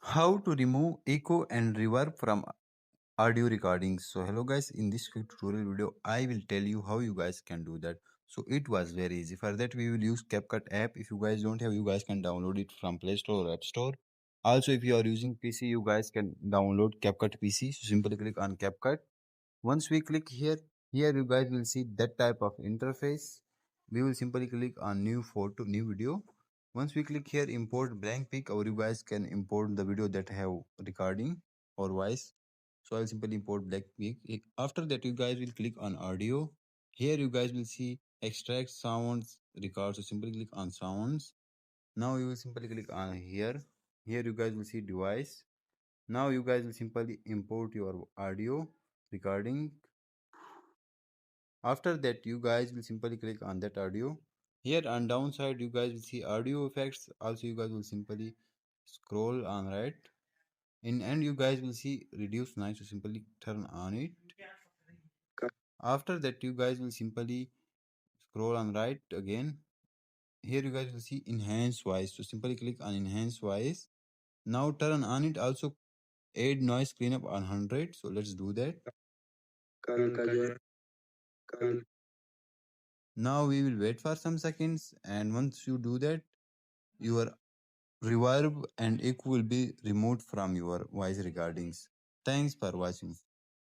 How to remove echo and reverb from audio recordings. So hello guys, in this quick tutorial video I will tell you how you guys can do that. So it was very easy. For that we will use CapCut app. If you guys don't have, you guys can download it from Play Store or App Store. Also if you are using PC, you guys can download CapCut PC. So simply click on CapCut. Once we click here you guys will see that type of interface. We will simply click on new photo, new video. Once we click here import blank pic, or you guys can import the video that have recording or voice. So I'll simply import black pic. After that you guys will click on audio. Here you guys will see extract sounds record. So simply click on sounds. Now you will simply click on here you guys will see device. Now you guys will simply import your audio recording. After that you guys will simply click on that audio. Here on downside you guys will see audio effects. Also you guys will simply scroll on right. In end you guys will see reduce noise. So simply turn on it. After that you guys will simply scroll on right again. Here you guys will see enhance voice. So simply click on enhance voice. Now turn on it. Also add noise cleanup on 100. So let's do that. Now we will wait for some seconds, and once you do that, your reverb and echo will be removed from your voice recordings. Thanks for watching.